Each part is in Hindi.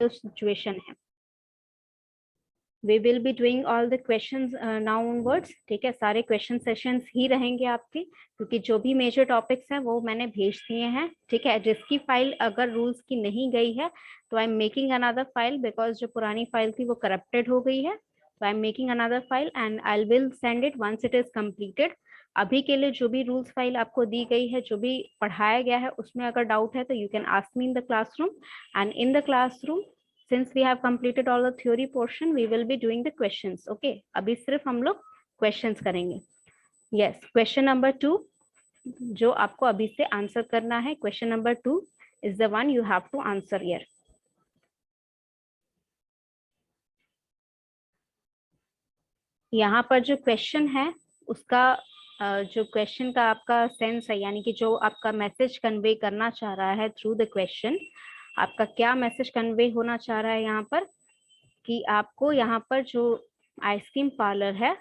सिचुएशन है। We will be doing all the questions now onwards, ठीक है। सारे क्वेश्चन सेशंस ही रहेंगे आपके, क्योंकि जो भी मेजर टॉपिक्स हैं वो मैंने भेज दिए हैं, ठीक है। जिसकी फाइल अगर रूल्स की नहीं गई है तो I am making another file, because जो पुरानी फाइल थी वो करप्टेड हो गई है। तो I am making another file and I will send it once it is completed. अभी के लिए जो भी रूल्स फाइल आपको दी गई है, जो भी पढ़ाया गया है, उसमें अगर डाउट है तो you can ask me in the classroom, and in the classroom since we have completed all the theory portion, we will be doing the questions. Okay, अभी सिर्फ हम लोग questions करेंगे। Yes, question number 2 जो आपको अभी से आंसर करना है, question number 2 is the one you have to answer here. यहाँ पर जो क्वेश्चन है उसका जो क्वेश्चन का आपका सेंस है, यानी कि जो आपका मैसेज कन्वे करना चाह रहा है थ्रू द क्वेश्चन, आपका क्या मैसेज कन्वे होना चाह रहा है यहाँ पर, कि आपको यहाँ पर जो आइसक्रीम पार्लर है,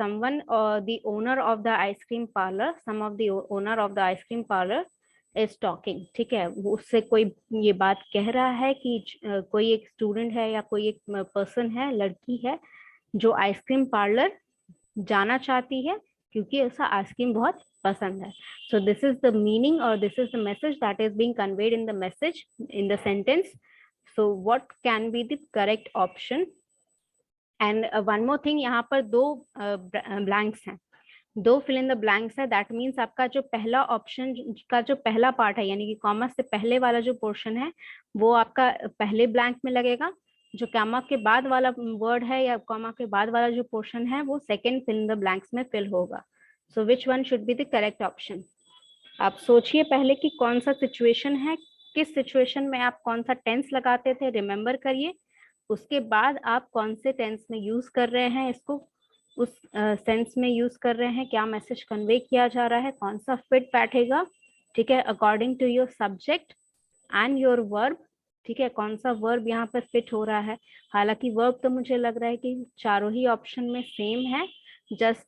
someone the owner of the ice cream parlor, some of the owner of the ice cream parlor is talking, ठीक है। वो उससे कोई ये बात कह रहा है कि कोई एक स्टूडेंट है या कोई एक पर्सन है, लड़की है, जो आइसक्रीम पार्लर जाना चाहती है क्योंकि उसका आइसक्रीम बहुत पसंद है। So this is the meaning और this is the message that is being conveyed in the message in the sentence. So what can be the correct option? And one more thing, यहाँ पर दो ब्लैंक्स हैं, दो फिल इन द ब्लैंक्स है। दैट मीन्स आपका जो पहला ऑप्शन का जो पहला पार्ट है, यानी कि कॉमा से पहले वाला जो पोर्शन है वो आपका पहले ब्लैंक में लगेगा। जो कॉमा के बाद वाला वर्ड है या कॉमा के बाद वाला जो पोर्शन है वो second fill in the blanks में फिल होगा। So which one should be the correct option? आप सोचिए पहले कि कौन सा सिचुएशन है, किस सिचुएशन में आप कौन सा टेंस लगाते थे, रिमेम्बर करिए। उसके बाद आप कौन से टेंस में यूज कर रहे हैं इसको, उस सेंस में यूज कर रहे हैं, क्या मैसेज कन्वे किया जा रहा है, कौन सा फिट बैठेगा, ठीक है, according to your subject and your verb, ठीक है। कौन सा वर्ब यहाँ पर फिट हो रहा है। हालांकि वर्ब तो मुझे लग रहा है कि चारों ही ऑप्शन में सेम है, just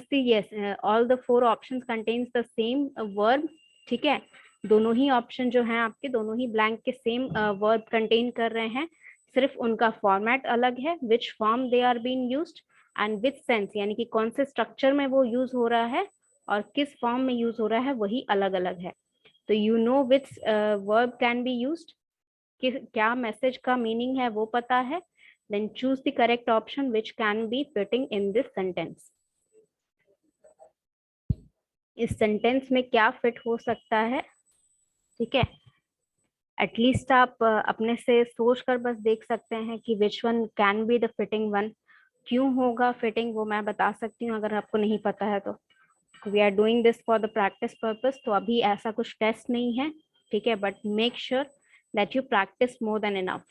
the yes, all the four options contains the same verb, ठीक है। दोनों ही ऑप्शन जो हैं आपके, दोनों ही ब्लैंक के सेम वर्ब कंटेन कर रहे हैं, सिर्फ उनका फॉर्मेट अलग है, which form they are being used and which sense, यानी कि कौन से स्ट्रक्चर में वो यूज हो रहा है और किस फॉर्म में यूज हो रहा है, वही अलग अलग है। तो you know which verb can be used, क्या मैसेज का मीनिंग है वो पता है, then choose the correct option which can be fitting in this sentence. इस सेंटेंस में क्या फिट हो सकता है, ठीक है। एटलीस्ट आप अपने से सोच कर बस देख सकते हैं कि which one can be the fitting one. क्यों होगा फिटिंग वो मैं बता सकती हूँ, अगर आपको नहीं पता है तो। We are doing this for the practice purpose, तो अभी ऐसा कुछ टेस्ट नहीं है, ठीक है, but make sure that you practice more than enough.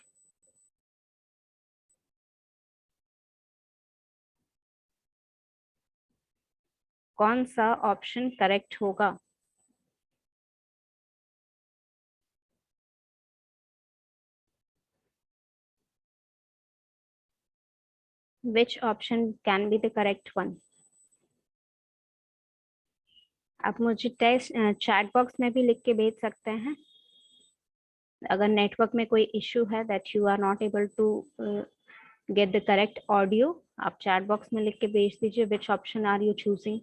कौन सा ऑप्शन करेक्ट होगा? Which option can be the correct one? आप मुझे टेस्ट चैट बॉक्स में भी लिख के भेज सकते हैं। अगर नेटवर्क में कोई इश्यू है that you are not able to get the correct audio, आप चैट बॉक्स में लिख के भेज दीजिए which option are you choosing.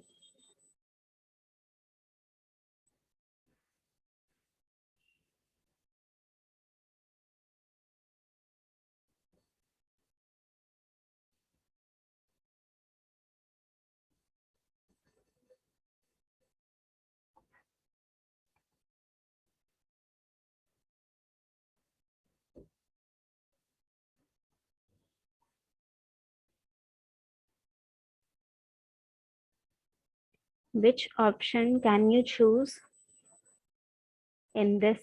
Which option can you choose in this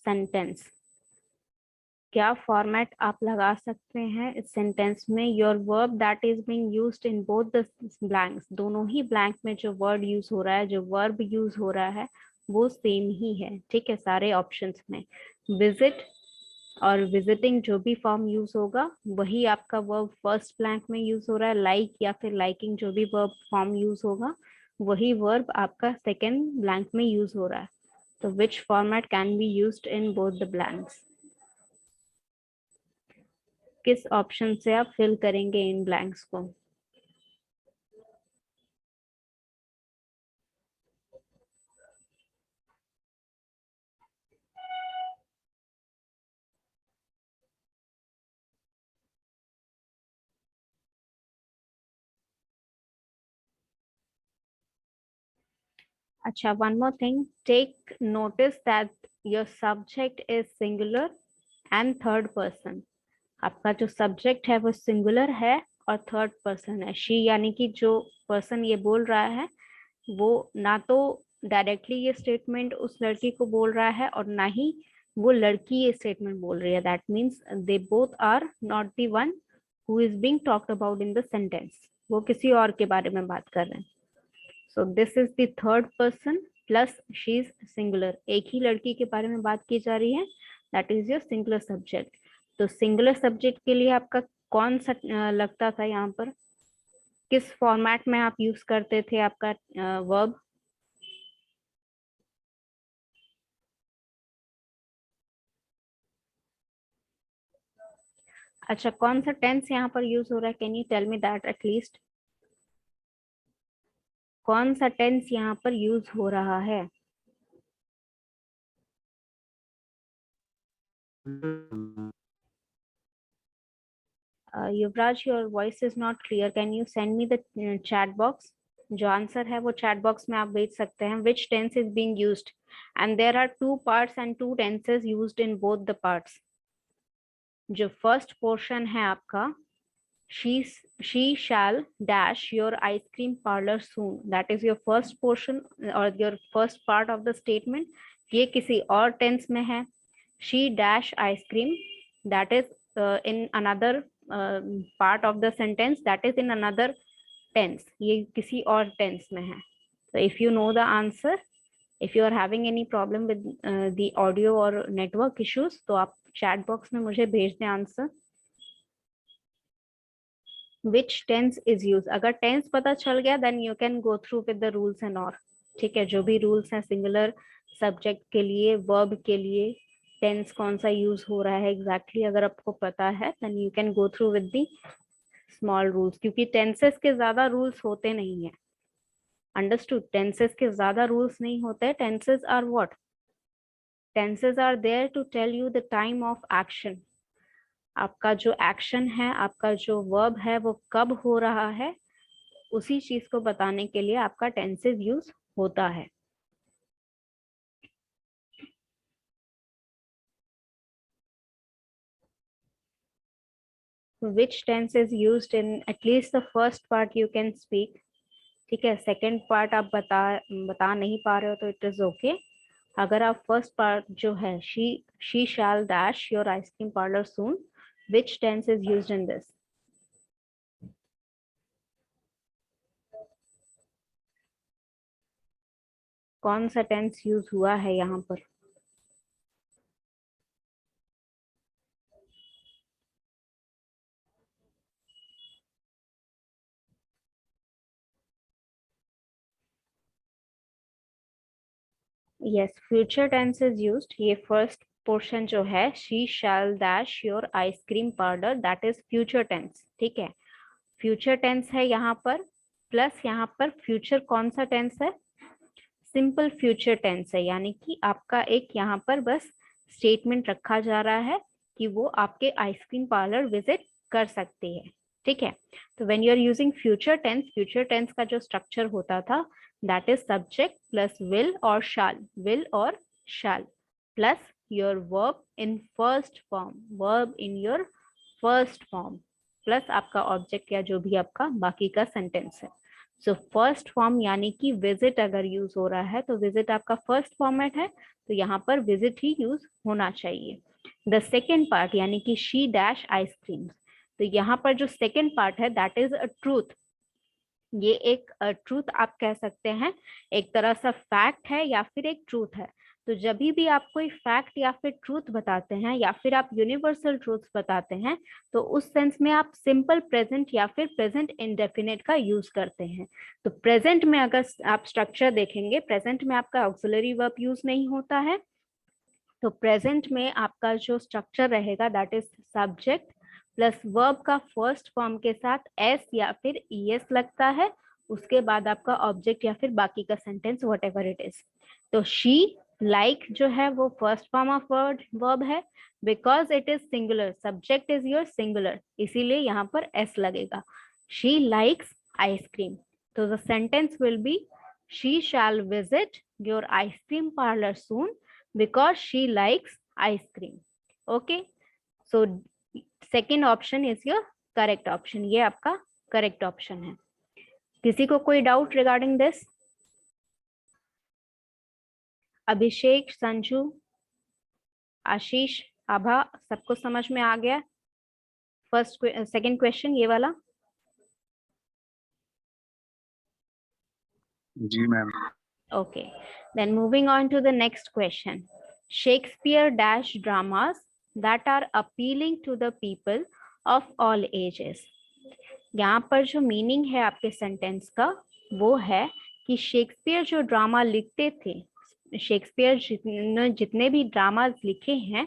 sentence? क्या फॉर्मेट आप लगा सकते हैं इस सेंटेंस में? Your verb that is being used in both the blanks, दोनों ही ब्लैंक में जो वर्ड यूज हो रहा है, जो वर्ब यूज हो रहा है वो सेम ही है, ठीक है, सारे ऑप्शंस में। विजिट और विजिटिंग जो भी फॉर्म यूज होगा वही आपका वर्ब फर्स्ट ब्लैंक में यूज हो रहा है। लाइक या फिर लाइकिंग जो भी वर्ब फॉर्म यूज होगा वही वर्ब आपका सेकेंड ब्लैंक में यूज हो रहा है। तो which format can be used in both the blanks? किस ऑप्शन से आप फिल करेंगे इन ब्लैंक्स को? अच्छा, one more thing, take notice that your subject is singular and third person. आपका जो सब्जेक्ट है वो सिंगुलर है और थर्ड पर्सन है. शी यानी कि जो पर्सन ये बोल रहा है वो ना तो डायरेक्टली ये स्टेटमेंट उस लड़की को बोल रहा है और ना ही वो लड़की ये स्टेटमेंट बोल रही है. That means they both are not the one who is being talked about in the sentence. वो किसी और के बारे में बात कर रहे हैं. सो this is the third person plus she is singular. एक ही लड़की के बारे में बात की जा रही है. That is your singular subject. तो सिंगुलर सब्जेक्ट के लिए आपका कौन सा लगता था यहाँ पर? किस फॉर्मेट में आप यूज करते थे आपका वर्ब? अच्छा, कौन सा टेंस यहाँ पर यूज हो रहा है? Can you tell me that at least? कौन सा टेंस यहाँ पर यूज हो रहा है? Yuvraj, your voice is not clear. Can you send me the chat box? जो आंसर है वो चैट बॉक्स में आप भेज सकते हैं. Which tense is being used? And there are two parts and two tenses used in both the parts. जो फर्स्ट पोर्शन है आपका, she shall dash your ice cream parlor soon. That is your first portion or your first part of the statement. ये किसी और टेंस में है. she dash ice cream, that is in another part of the sentence, that is in another tense. ये किसी और टेंस में है. So if you know the answer, if you are having any problem with the audio or network issues, तो आप chat box में मुझे भेज दें answer. Which tense is used? अगर टेंस पता चल गया then you can go through with the rules and all. ठीक है, जो भी रूल्स हैं सिंगुलर सब्जेक्ट के लिए, वर्ब के लिए, टेंस कौन सा यूज हो रहा है एग्जैक्टली अगर आपको पता है then you can go through with the small rules. क्योंकि टेंसेस के ज्यादा रूल्स होते नहीं है. अंडरस्टूड? टेंसेस के ज्यादा रूल्स नहीं होते. Tenses are what? Tenses are there to tell you the time of action. आपका जो एक्शन है, आपका जो वर्ब है वो कब हो रहा है, उसी चीज को बताने के लिए आपका टेंसेस यूज होता है. Which tense is used in at least the first part you can speak. ठीक है, सेकेंड पार्ट आप बता नहीं पा रहे हो तो इट इज ओके. अगर आप फर्स्ट पार्ट जो है she shall dash your ice cream parlor soon, which tense is used in this? कौन सा टेंस यूज हुआ है यहाँ पर? Yes, future tense is used. ये फर्स्ट पोर्शन जो है she shall dash your ice cream parlor, that is future tense. ठीक है, फ्यूचर टेंस है यहाँ पर. प्लस यहाँ पर फ्यूचर कौन सा टेंस है? सिंपल फ्यूचर टेंस है. यानी कि आपका एक यहाँ पर बस स्टेटमेंट रखा जा रहा है कि वो आपके आइसक्रीम पार्लर विजिट कर सकती है. ठीक है, तो when you are using future tense का जो स्ट्रक्चर होता था that is subject plus will और shall plus your verb in first form, verb in your first form plus आपका ऑब्जेक्ट या जो भी आपका बाकी का सेंटेंस है. सो फर्स्ट फॉर्म यानी कि विजिट अगर यूज हो रहा है तो विजिट आपका फर्स्ट फॉर्मेट है, तो यहाँ पर विजिट ही यूज होना चाहिए. द सेकेंड पार्ट यानी कि शी डैश आइसक्रीम, तो यहाँ पर जो सेकेंड पार्ट है दैट इज अ ट्रूथ. ये एक ट्रूथ आप कह सकते हैं, एक तरह सा फैक्ट है या फिर एक ट्रूथ है. तो तो जब भी आप कोई फैक्ट या फिर ट्रूथ बताते हैं या फिर आप यूनिवर्सल ट्रूथ्स बताते हैं, तो उस सेंस में आप सिंपल प्रेजेंट या फिर प्रेजेंट इंडेफिनिट का यूज करते हैं। तो प्रेजेंट में अगर आप स्ट्रक्चर देखेंगे, प्रेजेंट में आपका ऑक्सिलरी वर्ब यूज नहीं होता है। तो प्रेजेंट में आपका जो स्ट्रक्चर रहेगा that is subject plus verb का फर्स्ट फॉर्म के साथ एस या फिर ईएस लगता है, उसके बाद आपका ऑब्जेक्ट या फिर बाकी का sentence whatever it is. तो शी लाइक जो है वो फर्स्ट फॉर्म ऑफ वर्ब है, because it is singular, subject is your singular, इसीलिए यहाँ पर एस लगेगा। शी लाइक्स आइसक्रीम, तो the sentence will be she shall visit your ice cream parlour soon because she likes ice cream. Okay, so second option is your correct option. ये आपका correct option है। किसी को कोई डाउट रिगार्डिंग दिस? अभिषेक, संजू, आशीष, आभा, सबको समझ में आ गया फर्स्ट सेकंड क्वेश्चन ये वाला? जी ma'am. Okay, then moving on to the next question. Shakespeare dash dramas that are appealing to the people of all ages. यहाँ पर जो मीनिंग है आपके सेंटेंस का वो है कि शेक्सपियर जो ड्रामा लिखते थे, शेक्सपियर जितने भी ड्रामास लिखे हैं,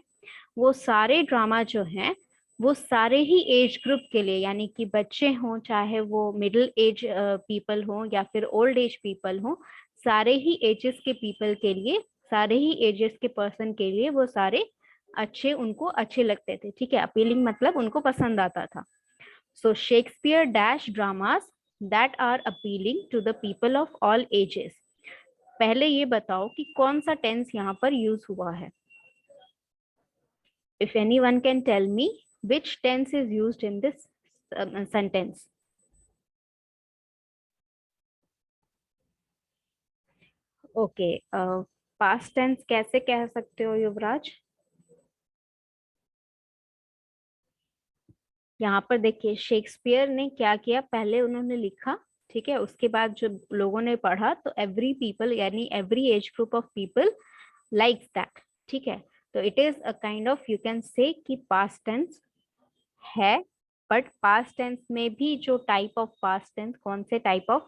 वो सारे ड्रामा जो हैं वो सारे ही एज ग्रुप के लिए, यानी कि बच्चे हों, चाहे वो मिडिल एज पीपल हों या फिर ओल्ड एज पीपल हों, सारे ही एजेस के पीपल के लिए, सारे ही एजेस के पर्सन के लिए वो सारे अच्छे, उनको अच्छे लगते थे। ठीक है, अपीलिंग मतलब उनको पसंद आता था। So Shakespeare dash dramas that are appealing to the people of all ages. पहले ये बताओ कि कौन सा टेंस यहाँ पर यूज हुआ है। If anyone can tell me which tense is used in this sentence? Okay, past tense कैसे कह सकते हो युवराज? यहाँ पर देखिए शेक्सपियर ने क्या किया, पहले उन्होंने लिखा, ठीक है, उसके बाद जो लोगों ने पढ़ा तो एवरी पीपल यानी every age group of people likes that. ठीक है, तो it is a kind of, you can say कि पास्ट टेंस है, बट पास्ट टेंस में भी जो टाइप ऑफ पास्ट टेंस, कौन से टाइप ऑफ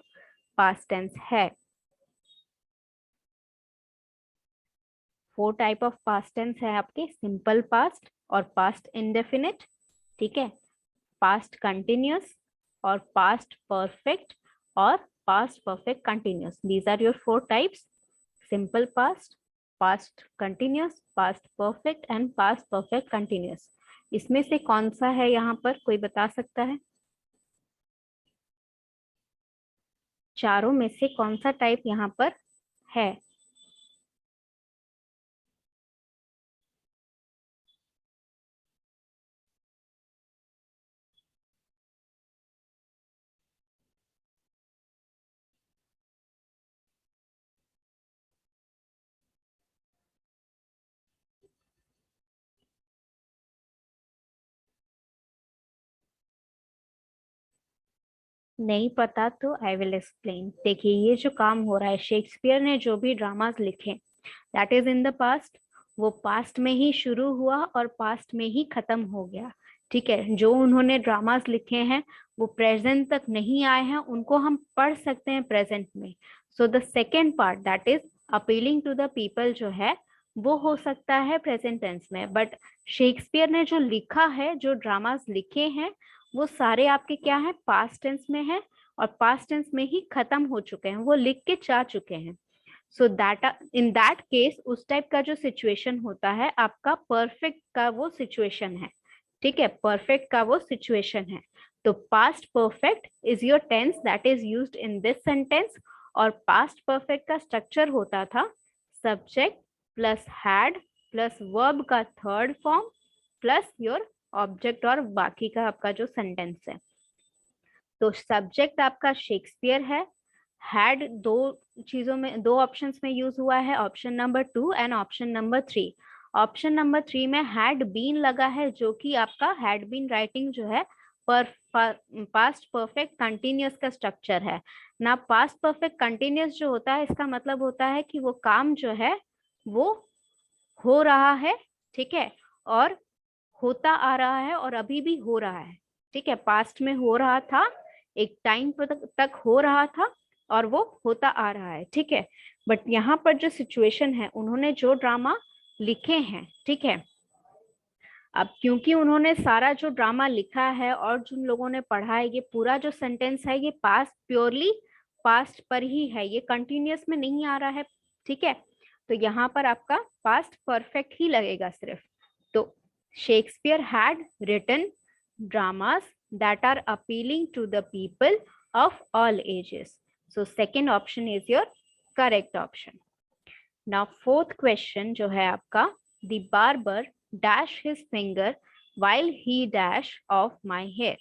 पास्ट टेंस है? 4 टाइप ऑफ पास्ट टेंस है आपके, सिंपल पास्ट और पास्ट इंडेफिनिट, ठीक है, पास्ट कंटिन्यूअस और पास्ट परफेक्ट और past perfect continuous. These are your 4 types, simple past, past continuous, past perfect and past perfect continuous. इसमें से कौन सा है यहाँ पर, कोई बता सकता है? चारों में से कौन सा टाइप यहाँ पर है? नहीं पता तो आई विल एक्सप्लेन। देखिए ये जो काम हो रहा है, शेक्सपियर ने जो भी ड्रामास लिखे that is in the past, वो पास्ट में ही शुरू हुआ और पास्ट में ही खत्म हो गया। ठीक है, जो उन्होंने ड्रामास लिखे हैं वो प्रेजेंट तक नहीं आए हैं, उनको हम पढ़ सकते हैं प्रेजेंट में। So the second part that is appealing to the people जो है वो हो सकता है प्रेजेंट टेंस में, बट शेक्सपियर ने जो लिखा है, जो ड्रामास लिखे हैं वो सारे आपके क्या है, पास्ट टेंस में है और पास्ट टेंस में ही खत्म हो चुके हैं, वो लिख के जा चुके हैं। So that in that case उस टाइप का जो सिचुएशन होता है आपका परफेक्ट का वो सिचुएशन है। ठीक है, परफेक्ट का वो सिचुएशन है। तो past perfect is your tense that is used in this sentence, और पास्ट परफेक्ट का स्ट्रक्चर होता था subject plus had plus verb का third form plus your object और बाकी का आपका जो सेंटेंस है। तो सब्जेक्ट आपका शेक्सपियर है, हैड दो चीजों में, दो ऑप्शंस में यूज हुआ है, option number 2 and option number 3। Option number 3 में हैड बीन लगा है, जो कि आपका हैड बीन राइटिंग जो है पास्ट परफेक्ट कंटिन्यूअस का स्ट्रक्चर है ना। पास्ट परफेक्ट कंटिन्यूअस जो होता है इसका मतलब होता है कि वो काम जो है वो हो रहा है, ठीक है, और होता आ रहा है और अभी भी हो रहा है, ठीक है। पास्ट में हो रहा था, एक टाइम तक हो रहा था और वो होता आ रहा है, ठीक है। बट यहाँ पर जो सिचुएशन है, उन्होंने जो ड्रामा लिखे हैं, ठीक है, अब क्योंकि उन्होंने सारा जो ड्रामा लिखा है और जिन लोगों ने पढ़ा है, ये पूरा जो सेंटेंस है ये पास्ट, प्योरली पास्ट पर ही है, ये कंटिन्यूअस में नहीं आ रहा है, ठीक है। तो यहाँ पर आपका पास्ट परफेक्ट ही लगेगा सिर्फ। तो Shakespeare had written dramas that are appealing to the people of all ages. So second option is your correct option. Now fourth question जो है आपका, the barber dash his finger while he dash off my hair।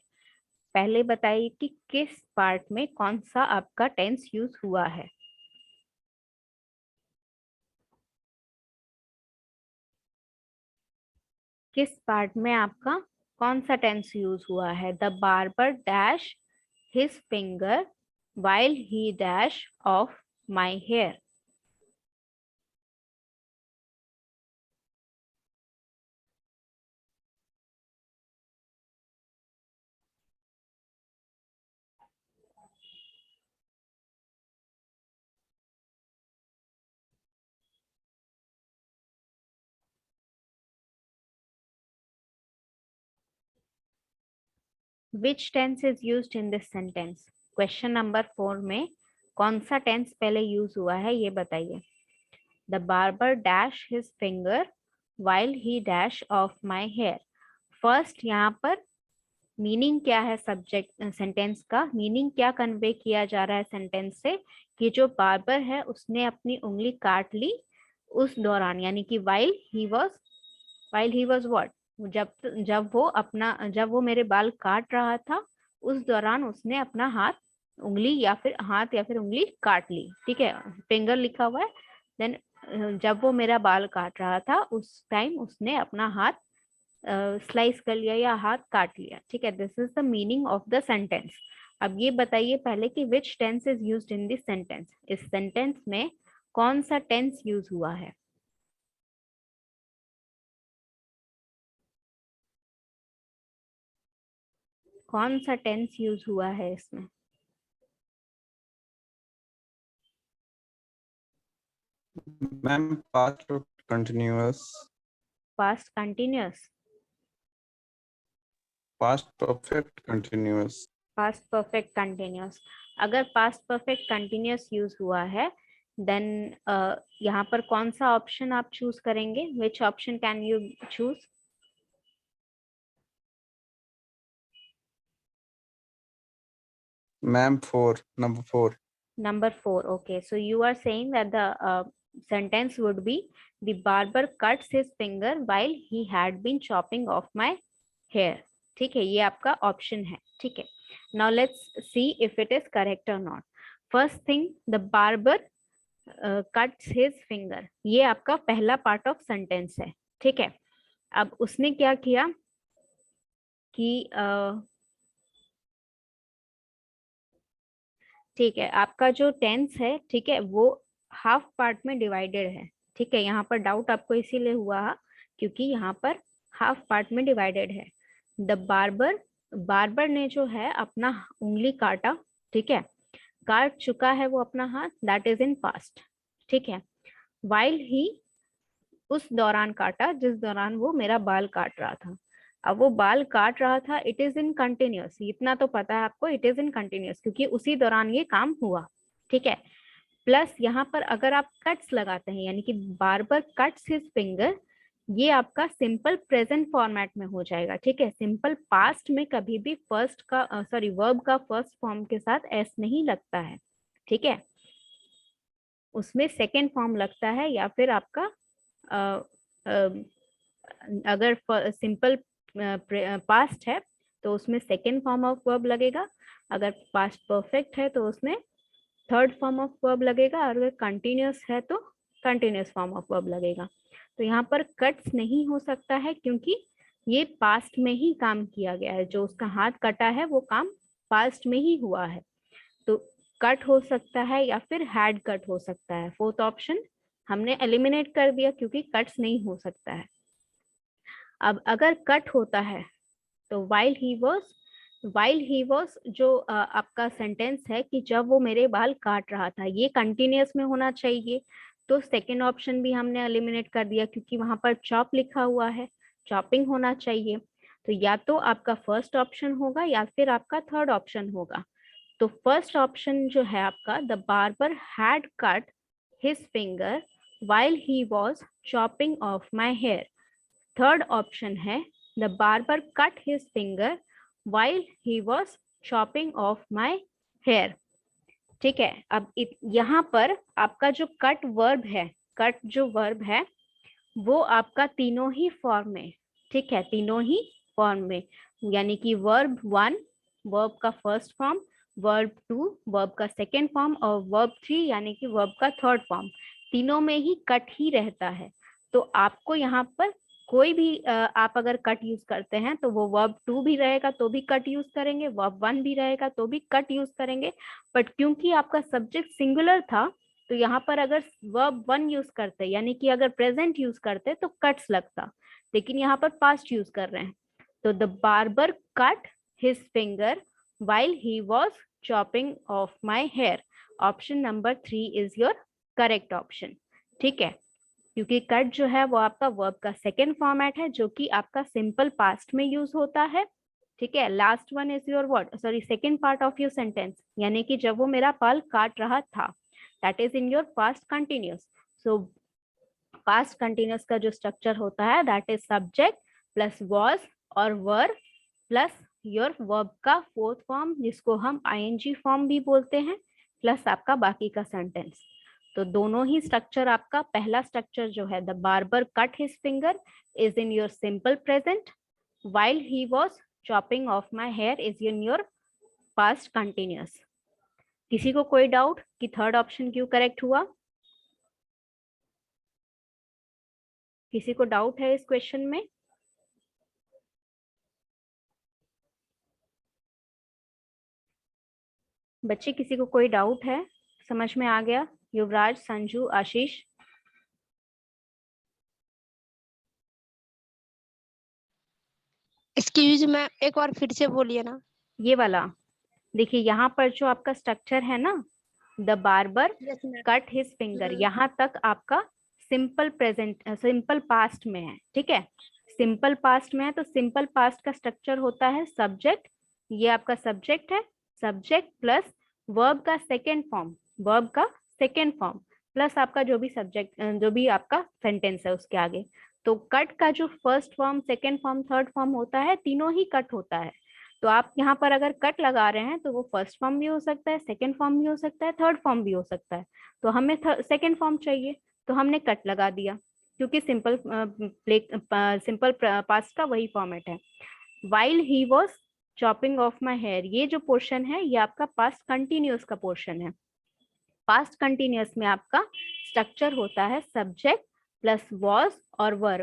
पहले बताइए कि किस पार्ट में कौन सा आपका टेंस यूज हुआ है। किस पार्ट में आपका कौन सा टेंस यूज हुआ है। The barber dash his finger while he dash off my hair। Which tense is used in this sentence? Question number 4 में कौन सा टेंस पहले यूज हुआ है ये बताइए। The barber dash his finger while he dash off my hair। First यहाँ पर मीनिंग क्या है, सब्जेक्ट सेंटेंस का मीनिंग क्या कन्वे किया जा रहा है सेंटेंस से, कि जो बार्बर है उसने अपनी उंगली काट ली उस दौरान, यानी कि वाइल ही वाज व्हाट, जब जब वो मेरे बाल काट रहा था उस दौरान उसने अपना उंगली या फिर उंगली काट ली, ठीक है, फिंगर लिखा हुआ है। देन जब वो मेरा बाल काट रहा था उस टाइम उसने अपना हाथ स्लाइस कर लिया या हाथ काट लिया, ठीक है। This is the meaning of the sentence. अब ये बताइए पहले कि which tense is used in this sentence. इस सेंटेंस में कौन सा टेंस यूज हुआ है। कौन सा टेंस यूज हुआ है इसमें। Ma'am past continuous. Past continuous. Past perfect continuous. Past perfect continuous. अगर पास्ट परफेक्ट कंटिन्यूअस यूज हुआ है देन यहाँ पर कौन सा ऑप्शन आप चूज करेंगे। विच option can you choose. Ma'am 4, number 4। Number 4, okay, so you are saying that the sentence would be, the barber cuts his finger while he had been chopping off my hair। ठीक है, ये आपका ऑप्शन है, ठीक है। now let's see if it is correct or not। first thing, the barber cuts his finger, ये आपका पहला पार्ट ऑफ सेंटेंस है, ठीक है। अब उसने क्या किया कि ठीक है, आपका जो टेंस है, ठीक है, वो हाफ पार्ट में डिवाइडेड है, ठीक है। यहाँ पर डाउट आपको इसीलिए हुआ क्योंकि यहाँ पर हाफ पार्ट में डिवाइडेड है। द बार्बर, बार्बर ने जो है अपना उंगली काटा, ठीक है, काट चुका है वो अपना हाथ, दैट इज इन पास्ट, ठीक है। वाइल ही, उस दौरान काटा जिस दौरान वो मेरा बाल काट रहा था। अब वो बाल काट रहा था, इट इज इन कंटिन्यूअस, इतना तो पता है आपको, इट इज इन कंटिन्यूअस क्योंकि उसी दौरान ये काम हुआ, ठीक है। प्लस यहाँ पर अगर आप कट्स लगाते हैं, यानी कि बार्बर कट्स हिज फिंगर, ये आपका सिंपल प्रेजेंट फॉर्मेट में हो जाएगा, ठीक है। सिंपल पास्ट में कभी भी फर्स्ट का वर्ब का फर्स्ट फॉर्म के साथ एस नहीं लगता है, ठीक है। उसमें सेकेंड फॉर्म लगता है, या फिर आपका अगर सिंपल पास्ट है तो उसमें सेकेंड फॉर्म ऑफ वर्ब लगेगा, अगर पास्ट परफेक्ट है तो उसमें थर्ड फॉर्म ऑफ वर्ब लगेगा, और अगर कंटिन्यूअस है तो कंटिन्यूअस फॉर्म ऑफ वर्ब लगेगा। तो यहाँ पर कट्स नहीं हो सकता है क्योंकि ये पास्ट में ही काम किया गया है, जो उसका हाथ कटा है वो काम पास्ट में ही हुआ है। तो कट हो सकता है या फिर हैड कट हो सकता है, फोर्थ ऑप्शन हमने एलिमिनेट कर दिया क्योंकि कट्स नहीं हो सकता है। अब अगर कट होता है तो while he was जो आपका सेंटेंस है कि जब वो मेरे बाल काट रहा था, ये कंटिन्यूअस में होना चाहिए। तो सेकेंड ऑप्शन भी हमने एलिमिनेट कर दिया क्योंकि वहां पर चॉप लिखा हुआ है, चॉपिंग होना चाहिए। तो या तो आपका फर्स्ट ऑप्शन होगा या फिर आपका थर्ड ऑप्शन होगा। तो फर्स्ट ऑप्शन जो है आपका, the barber had cut his finger while he was chopping off my hair। Third option है, the barber cut his finger while he was chopping off my hair। ठीक है, अब यहाँ पर आपका जो कट वर्ब है, कट जो वर्ब है वो आपका तीनों ही फॉर्म में, ठीक है, तीनों ही फॉर्म में, यानी कि वर्ब 1 वर्ब का फर्स्ट फॉर्म, वर्ब 2 वर्ब का सेकेंड फॉर्म और वर्ब 3 यानी कि वर्ब का थर्ड फॉर्म, तीनों में ही कट ही रहता है। तो आपको यहाँ पर कोई भी आप अगर कट यूज करते हैं तो वो वर्ब 2 भी रहेगा तो भी कट यूज करेंगे, वर्ब 1 भी रहेगा तो भी कट यूज करेंगे। बट क्योंकि आपका सब्जेक्ट सिंगुलर था तो यहाँ पर अगर वर्ब 1 यूज करते यानी कि अगर प्रेजेंट यूज करते तो कट्स लगता, लेकिन यहाँ पर पास्ट यूज कर रहे हैं। तो the barber cut his finger while he was chopping off my hair। Option number 3 is your correct option. ठीक है, क्योंकि कट जो है वो आपका वर्ब का सेकेंड फॉर्मेट है जो कि आपका सिंपल पास्ट में यूज होता है। ठीक है, last one is your what, sorry second part of your sentence, यानी कि जब वो मेरा बाल काट रहा था, that is in your past continuous. So past continuous का जो स्ट्रक्चर होता है that is subject plus was और वर प्लस योर वर्ब का फोर्थ फॉर्म जिसको हम आईएनजी फॉर्म भी बोलते हैं, प्लस आपका बाकी का सेंटेंस। तो दोनों ही स्ट्रक्चर, आपका पहला स्ट्रक्चर जो है the barber cut his finger is in your simple present while he was chopping off my hair is in your past continuous। किसी को कोई डाउट कि थर्ड ऑप्शन क्यों करेक्ट हुआ? किसी को डाउट है इस क्वेश्चन में? बच्चे किसी को कोई डाउट है? समझ में आ गया? युवराज, संजू, आशीष? एक्सक्यूज मैम, एक बार फिर से बोलिए ना। ये वाला देखिए, यहाँ पर जो आपका स्ट्रक्चर है ना, the barber cut his finger, यहाँ तक आपका सिंपल प्रेजेंट सिंपल पास्ट में है। ठीक है, सिंपल पास्ट में है तो सिंपल पास्ट का स्ट्रक्चर होता है सब्जेक्ट, ये आपका सब्जेक्ट है, सब्जेक्ट प्लस वर्ब का सेकेंड फॉर्म, वर्ब का सेकेंड फॉर्म प्लस आपका जो भी सब्जेक्ट जो भी आपका सेंटेंस है उसके आगे। तो कट का जो first form, second form, third form होता है, तीनों ही कट होता है। तो आप यहाँ पर अगर कट लगा रहे हैं तो वो फर्स्ट फॉर्म भी हो सकता है, सेकेंड फॉर्म भी हो सकता है, थर्ड फॉर्म भी हो सकता है। तो हमें सेकेंड फॉर्म चाहिए तो हमने कट लगा दिया क्योंकि सिंपल पास्ट का वही फॉर्मेट है। while he was chopping off my hair, ये जो पोर्शन है ये आपका पास्ट कंटिन्यूअस का पोर्शन है। पास्ट कंटिन्यूअस में आपका स्ट्रक्चर होता है सब्जेक्ट प्लस वॉज और वर।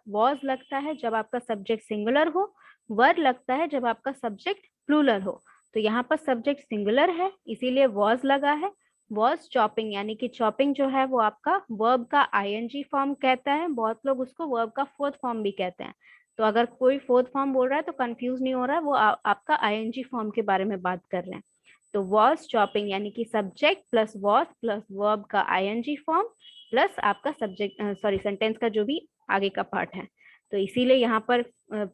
वॉज लगता है जब आपका सब्जेक्ट सिंगुलर हो, वर लगता है जब आपका सब्जेक्ट प्लूरल हो। तो यहाँ पर सब्जेक्ट सिंगुलर है इसीलिए वॉज लगा है। वॉज चॉपिंग, यानी कि चॉपिंग जो है वो आपका वर्ब का आईएनजी फॉर्म कहता है, बहुत लोग उसको वर्ब का फोर्थ फॉर्म भी कहते हैं। तो अगर कोई फोर्थ फॉर्म बोल रहा है तो कंफ्यूज नहीं हो रहा है, वो आपका आईएनजी फॉर्म के बारे में बात कर रहे हैं। तो वॉज चॉपिंग यानी कि subject plus was plus verb का आईएनजी फॉर्म प्लस आपका सब्जेक्ट सॉरी सेंटेंस का जो भी आगे का पार्ट है। तो इसीलिए यहाँ पर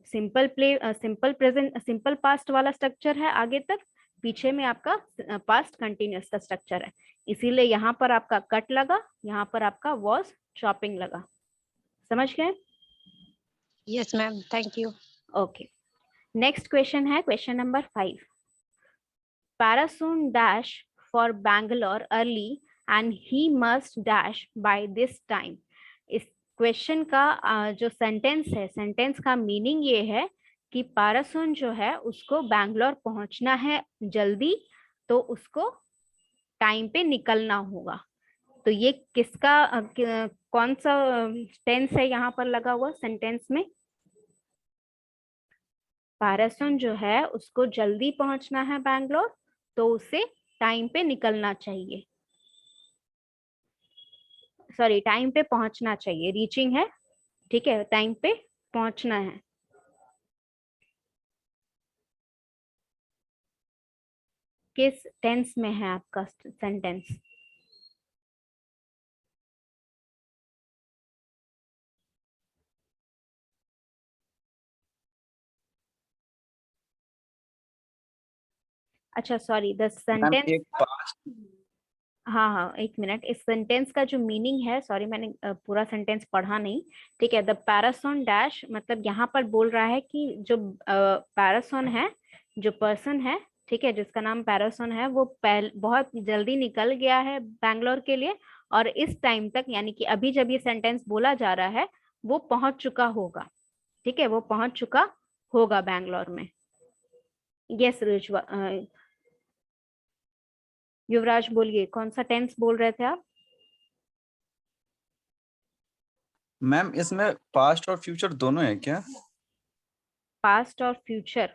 सिंपल प्रेजेंट सिंपल पास्ट वाला स्ट्रक्चर है आगे तक, पीछे में आपका पास्ट कंटिन्यूअस का स्ट्रक्चर है। इसीलिए यहाँ पर आपका कट लगा, यहाँ पर आपका वॉज चॉपिंग लगा। समझ गए? Yes ma'am, thank you. Okay, next question है question number 5। Parasoon dash for Bangalore early and he must dash by this time। इस क्वेश्चन का जो सेंटेंस है, सेंटेंस का मीनिंग ये है कि पारासुन जो है उसको बैंगलोर पहुंचना है जल्दी, तो उसको टाइम पे निकलना होगा। तो ये किसका कौन सा टेंस है यहाँ पर लगा हुआ सेंटेंस में? पारासुन जो है उसको जल्दी पहुंचना है बैंगलोर, तो उसे टाइम पे निकलना चाहिए। सॉरी टाइम पे पहुंचना चाहिए, रीचिंग है, ठीक है, टाइम पे पहुंचना है। किस टेंस में है आपका सेंटेंस? अच्छा सॉरी, द मैम सेंटेंस, एक पास्ट, हाँ हाँ एक मिनट, इस सेंटेंस का जो मीनिंग है, सॉरी मैंने पूरा सेंटेंस पढ़ा नहीं, ठीक है। द पैरासोन डैश, मतलब यहाँ पर बोल रहा है कि जो पैरासोन है, जो पर्सन है, ठीक है, जिसका नाम पैरासोन है, वो बहुत जल्दी निकल गया है बैंगलोर के लिए, और इस टाइम तक, यानी कि अभी जब ये सेंटेंस बोला जा रहा है, वो पहुंच चुका होगा, ठीक है, वो पहुंच चुका होगा बैंगलोर में। यस युवराज बोलिए, कौन सा टेंस बोल रहे थे आप? मैम इसमें पास्ट और फ्यूचर दोनों है क्या? पास्ट और फ्यूचर,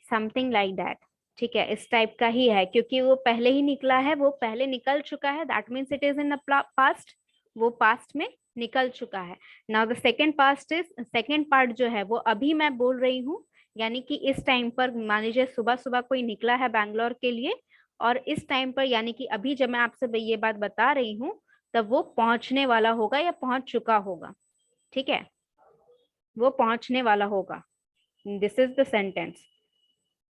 समथिंग लाइक दैट, ठीक है, इस टाइप का ही है, क्योंकि वो पहले ही निकला है, वो पहले निकल चुका है, that means it is in past, वो पास्ट में निकल चुका है। Now the second past is, second part जो है वो अभी मैं बोल रही हूँ, यानी कि इस टाइम पर मान लीजिए सुबह सुबह कोई निकला है बैंगलोर के लिए, और इस टाइम पर यानी कि अभी जब मैं आपसे ये बात बता रही हूँ, तब वो पहुंचने वाला होगा या पहुंच चुका होगा, ठीक है, वो पहुंचने वाला होगा। This is the sentence.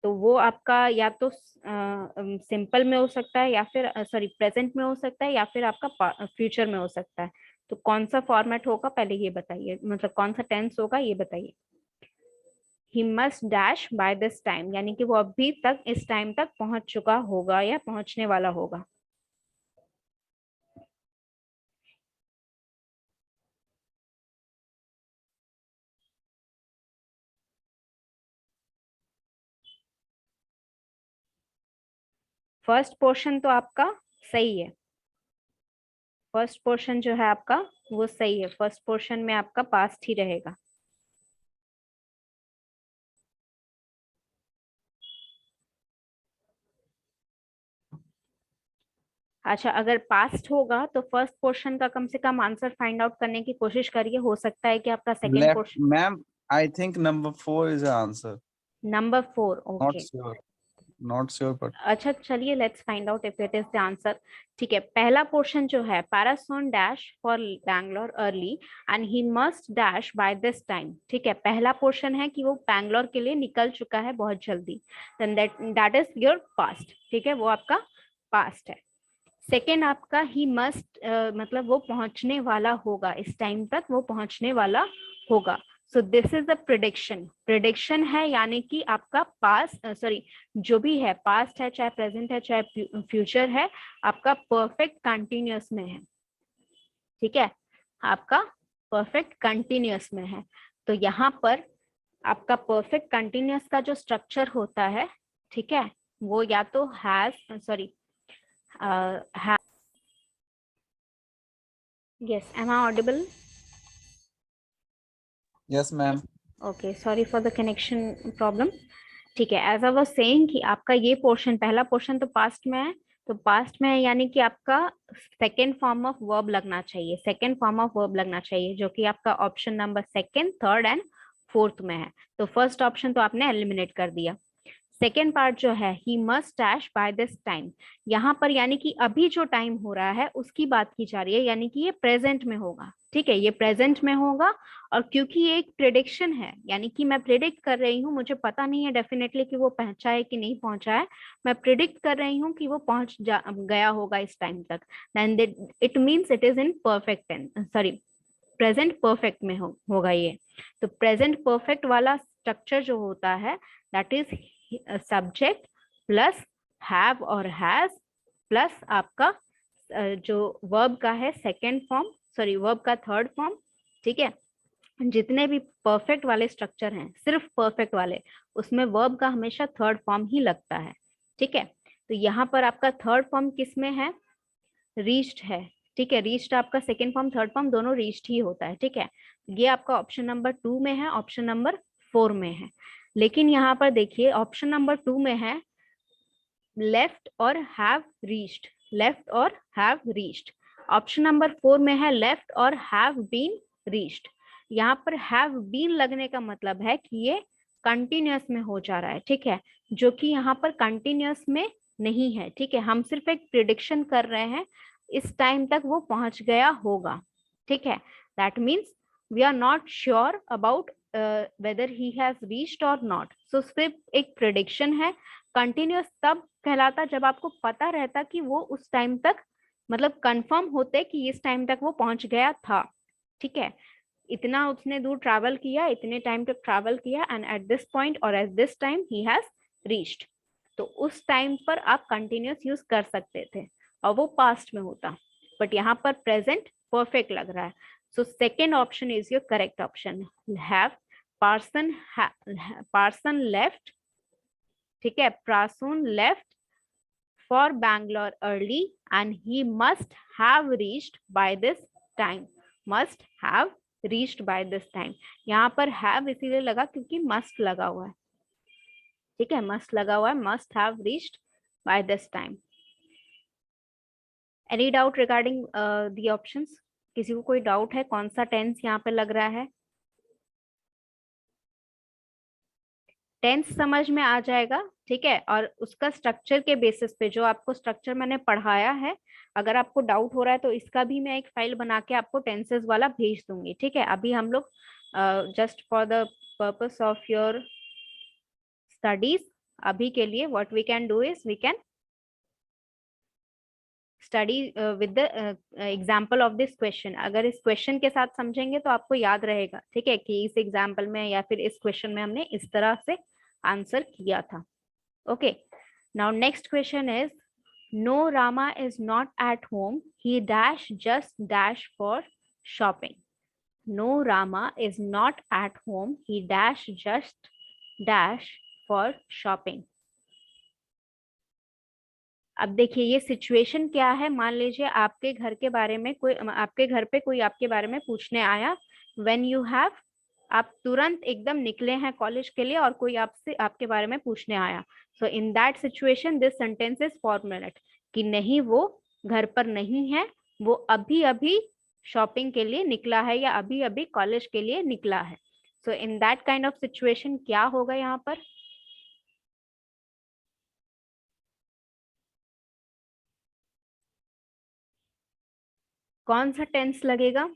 तो वो आपका या तो सिंपल में हो सकता है, या फिर सॉरी प्रेजेंट में हो सकता है, या फिर आपका फ्यूचर में हो सकता है। तो कौन सा फॉर्मेट होगा पहले ये बताइए, मतलब कौन सा टेंस होगा ये बताइए। ही must dash by this time, यानी कि वो अभी तक इस टाइम तक पहुंच चुका होगा या पहुंचने वाला होगा। फर्स्ट पोर्शन तो आपका सही है, फर्स्ट पोर्शन जो है आपका वो सही है, फर्स्ट पोर्शन में आपका पास्ट ही रहेगा। अच्छा, अगर पास्ट होगा तो फर्स्ट पोर्शन का कम से कम आंसर फाइंड आउट करने की कोशिश करिए, हो सकता है कि आपका second left portion. Ma'am, I think number 4 is answer. Number 4, not okay. Sure, not sure but अच्छा चलिए, let's find out if it is the answer. ठीक है, पहला पोर्शन जो है, पैरासोन dash for Bangalore early and he must dash by this time, ठीक है, पहला पोर्शन है कि वो बैंगलोर के लिए निकल चुका है बहुत जल्दी, then that is your past, ठीक है, वो आपका पास्ट है। सेकेंड आपका ही मस्ट, मतलब वो पहुंचने वाला होगा, इस टाइम तक वो पहुंचने वाला होगा। सो this is the prediction, prediction है, यानी कि आपका पास्ट, सॉरी जो भी है, पास्ट है चाहे प्रेजेंट है चाहे फ्यूचर है, आपका परफेक्ट कंटिन्यूअस में है, ठीक है, आपका परफेक्ट कंटिन्यूअस में है। तो यहाँ पर आपका परफेक्ट कंटिन्यूअस का जो स्ट्रक्चर होता है, ठीक है, वो या तो has, sorry yes, am I audible? Yes ma'am. Okay, sorry for the connection problem. ठीक है, एज आई वाज सेइंग कि आपका ये पोर्शन, पहला पोर्शन तो पास्ट में है, तो पास्ट में है यानी कि आपका सेकेंड फॉर्म ऑफ वर्ब लगना चाहिए, सेकेंड फॉर्म ऑफ वर्ब लगना चाहिए, जो कि आपका option number second, third and fourth में है। तो फर्स्ट ऑप्शन तो आपने एलिमिनेट कर दिया। सेकेंड पार्ट जो है, ही must dash by this time, यहाँ पर यानी कि अभी जो टाइम हो रहा है उसकी बात की जा रही है, यानी कि ये प्रेजेंट में होगा, ठीक है, ये प्रेजेंट में होगा। और क्योंकि ये एक प्रिडिक्शन है, यानी कि मैं प्रिडिक्ट कर रही हूँ, मुझे पता नहीं है डेफिनेटली कि वो पहुंचा है कि नहीं पहुंचा है, मैं प्रिडिक्ट कर रही हूँ कि वो पहुंच गया होगा इस टाइम तक, then it means it is in perfect tense, sorry present perfect में होगा ये। तो प्रेजेंट परफेक्ट वाला स्ट्रक्चर जो होता है, that is subject plus have और हैज प्लस आपका जो वर्ब का है सेकेंड फॉर्म, सॉरी वर्ब का थर्ड फॉर्म, ठीक है। जितने भी परफेक्ट वाले स्ट्रक्चर हैं, सिर्फ परफेक्ट वाले, उसमें वर्ब का हमेशा थर्ड फॉर्म ही लगता है, ठीक है। तो यहाँ पर आपका थर्ड फॉर्म किस में है? रीच्ड है, ठीक है, रीच्ड आपका सेकेंड फॉर्म थर्ड फॉर्म दोनों रीच्ड ही होता है, ठीक है। ये आपका ऑप्शन नंबर 2 में है, ऑप्शन नंबर 4 में है। लेकिन यहाँ पर देखिए ऑप्शन नंबर 2 में है लेफ्ट और हैव रीच्ड, लेफ्ट और हैव रीच्ड। ऑप्शन नंबर 4 में है लेफ्ट और हैव बीन रीच्ड। यहाँ पर हैव बीन लगने का मतलब है कि ये कंटिन्यूअस में हो जा रहा है, ठीक है, जो कि यहाँ पर कंटिन्यूअस में नहीं है, ठीक है। हम सिर्फ एक प्रिडिक्शन कर रहे हैं, इस टाइम तक वो पहुंच गया होगा, ठीक है। That means we are not sure about whether he has reached और नॉट। सो सिर्फ एक प्रिडिक्शन है। कंटिन्यूअस तब कहलाता जब आपको पता रहता कि वो उस टाइम तक, मतलब कंफर्म होते कि इस टाइम तक वो पहुंच गया था, ठीक है। इतना उसने दूर ट्रैवल किया, इतने टाइम तक ट्रैवल किया, एंड एट दिस पॉइंट और at this time he has reached. तो उस टाइम पर आप कंटिन्यूअस यूज कर सकते थे और वो पास्ट में होता, बट यहाँ पर प्रेजेंट परफेक्ट लग रहा है। So second option is your correct option. Have Prasoon left, ठीक है, Prasoon left for Bangalore early and he must have reached by this time. Must have reached by this time. यहाँ पर have इसीलिए लगा क्योंकि must लगा हुआ है, ठीक है, must लगा हुआ है, must have reached by this time. Any doubt regarding the options? किसी को कोई डाउट है कौन सा टेंस यहाँ पे लग रहा है? टेंस समझ में आ जाएगा, ठीक है, और उसका स्ट्रक्चर के बेसिस पे जो आपको स्ट्रक्चर मैंने पढ़ाया है, अगर आपको डाउट हो रहा है तो इसका भी मैं एक फाइल बना के आपको टेंसेस वाला भेज दूंगी, ठीक है। अभी हम लोग just for the purpose of your studies, अभी के लिए what we can do is we can study with the example of this question. अगर इस क्वेश्चन के साथ समझेंगे तो आपको याद रहेगा, ठीक है, कि इस एग्जाम्पल में या फिर इस क्वेश्चन में हमने इस तरह से आंसर किया था। Okay, now next question is, no, Rama is not at home. He dash just dash for shopping. No, Rama is not at home. He dash just dash for shopping. अब देखिए ये सिचुएशन क्या है। मान लीजिए आपके घर के बारे में कोई, आपके घर पे कोई आपके बारे में पूछने आया, व्हेन यू हैव, आप तुरंत एकदम निकले हैं कॉलेज के लिए और कोई आपसे आपके बारे में पूछने आया। So in that situation this sentence is formulate कि नहीं वो घर पर नहीं है, वो अभी अभी शॉपिंग के लिए निकला है या अभी अभी कॉलेज के लिए निकला है। So in that kind of situation क्या होगा यहाँ पर? कौन सा टेंस लगेगा?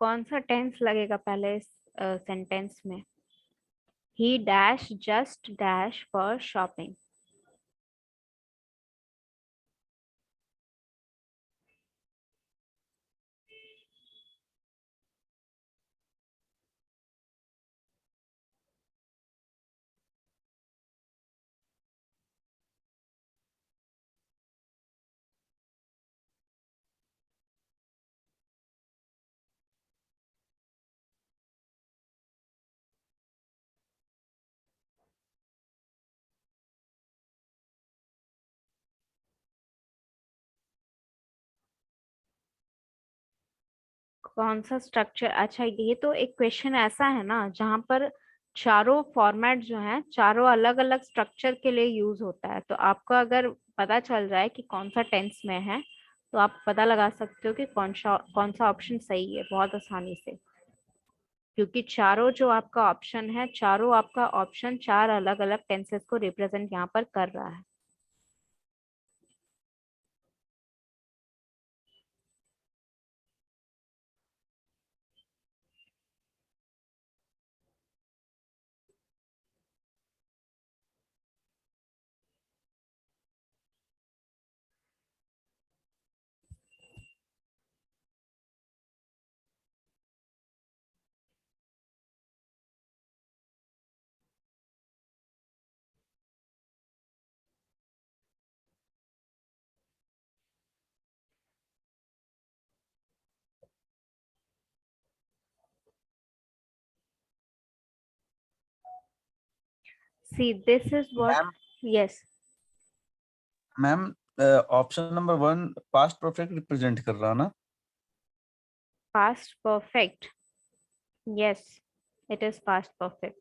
कौन सा टेंस लगेगा पहले इस सेंटेंस में? ही dash just dash for shopping. कौन सा स्ट्रक्चर? अच्छा, ये तो एक क्वेश्चन ऐसा है ना जहाँ पर चारों फॉर्मेट जो है चारों अलग अलग स्ट्रक्चर के लिए यूज होता है। तो आपको अगर पता चल जाए कि कौन सा टेंस में है तो आप पता लगा सकते हो कि कौन सा ऑप्शन सही है बहुत आसानी से, क्योंकि चारों जो आपका ऑप्शन है, चारों आपका ऑप्शन चार अलग अलग टेंसेस को रिप्रेजेंट यहाँ पर कर रहा है। see this is what ma'am yes ma'am option number 1 past perfect represent कर रहा ना? past perfect, yes it is past perfect.